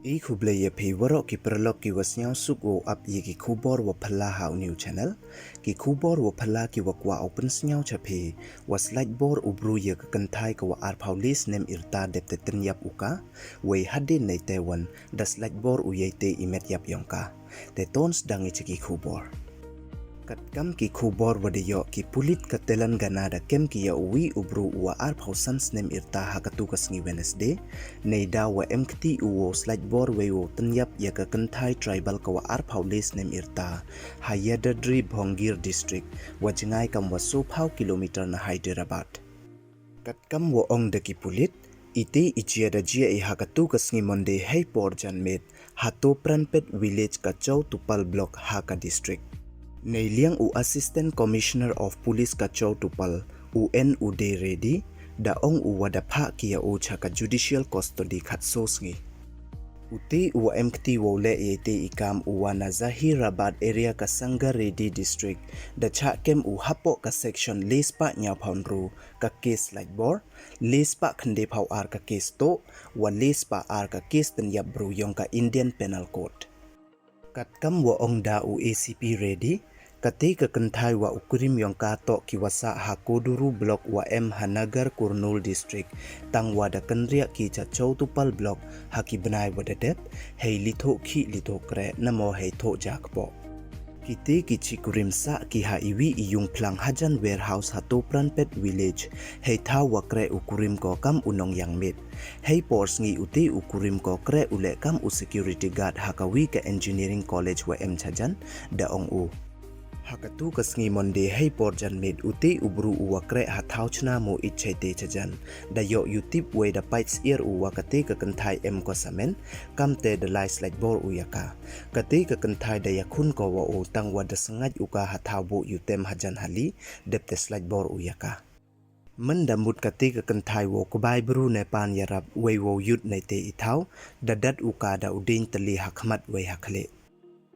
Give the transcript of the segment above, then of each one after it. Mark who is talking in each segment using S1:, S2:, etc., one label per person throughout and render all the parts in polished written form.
S1: I kubleye pi warok ki perlok ki wasnyao suko ap ye ki kubor wa phala hau new channel ki kubor wa phala ki wakwa open snyao chapi was like bor ubru ye ka kanthai ka wa ar paulis nem irta depte tenyap uka we hadin nei tewan das like bor uyete imet yap yongka te tons dangi chiki kubor kat kam ki kubor wadayo ki pulit ka Telangana da kem ki ya uwi ubru wa ar pausans nem irta hakatu kasngi Wednesday nei da wa emkti uwo slide bor wewo tenyap ya ka kanthai tribal ka wa ar paulis nem irta Hayadadri Bhongir district wa jingai kam wa so phau kilometer na Hyderabad kat kam wa ong da ki pulit ite ichia da jia I hakatu kasngi monde hei por janmet hato pranpet village ka chau tupal block haka district nei liang u Assistant Commissioner of Police Kachau Tupal UN Uday Reddy da ong u wadapha kia u chaka judicial custody khatsosngi uti u MKT wole yete ikam u wana Zahirabad area ka Sangha Reddy district da cha kem u hapo ka section lespa nya phaunru ka case like bor lespa khande phau ar ka case to wa lespa ar ka case ten yap bru yong ka Indian Penal Code kat kam wa ong da u ACP Reddy Ketika kenthai wa ukurim yang kato kiwasa hakoduru blok wa Hanagar Kurnul district tang wada kenriak ki chachau tupal blok haki benai wadadet hei litho ki litho kre namo hei tho jakpo kiti kichi kurim sa ki ha iwi iyung plang hajan warehouse hato pranpet village hei tha wa kre ukurim ko kam unong yang mit hei pors ngi uti ukurim ko kre ule kam u security guard hakawi ka engineering college wa chajan da ong u hakatu kasngi monde hei por janmet uti ubru uwakre hathau chna mo ichete chajan da yo youtube we da pites ear uwakate ka kanthai ko samen kamte da lies like bor uyaka kate ka kanthai da yakhun ko wa o tangwa da sangaj uka hathau bo yutem hajan hali depte like bor uyaka mendamut kate ka kanthai wo ko bai bru ne pan yarap we wo yut nei te ithau da dat uka da uding tali hakmat we hakle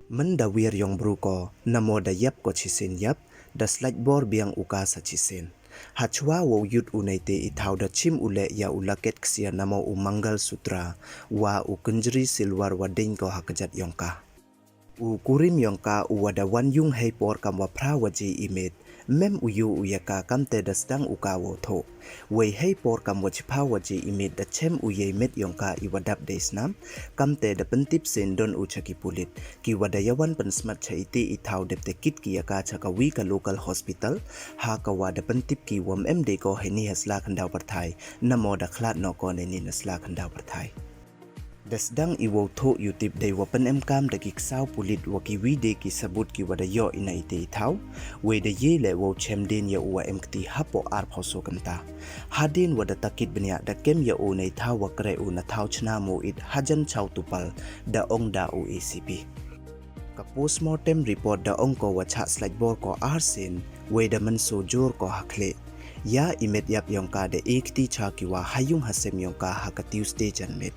S1: Menda wir yong bruko namo da yap ko chisin yap da slide bor biang uka sa chisin hachwa wo yut unaite ithau da chim ule ya ulaket ksia namo u mangal sutra wa u kunjri silwar wa ding ko hakajat yongka u kurim yongka u wada wan yung hei por kam wa phra waji imet mem uyu uyaka kamte da stang uka wo tho wei hei por kam wa chipha waji imet da chem uye met yongka I wadap desnam kamte da pentip sen don uchaki pulit ki wada yawan pen smart chaiti ithau depte kit ki yaka chaka wi ka local hospital ha ka wada pentip ki wam md ko heni hasla khandau parthai namo da khlat no ko ne ni nasla khandau parthai Dasdang iwo tho YouTube day wapan emkam da kiksau pulit waki wide ki sabut ki wada yo ina ite ithau we da ye le wo chemden ya uwa emkti hapo ar phoso kanta hadin wada takit benya da kem ya o nei thau wakre u na thau chna mo it hajan chau tupal da ong da u ACP ka postmortem report da ong ko wacha slide bor ko arsin we da man so jor ko hakle ya imet yap yongka de ekti cha ki wa hayung hasem yongka ha ka Tuesday janmet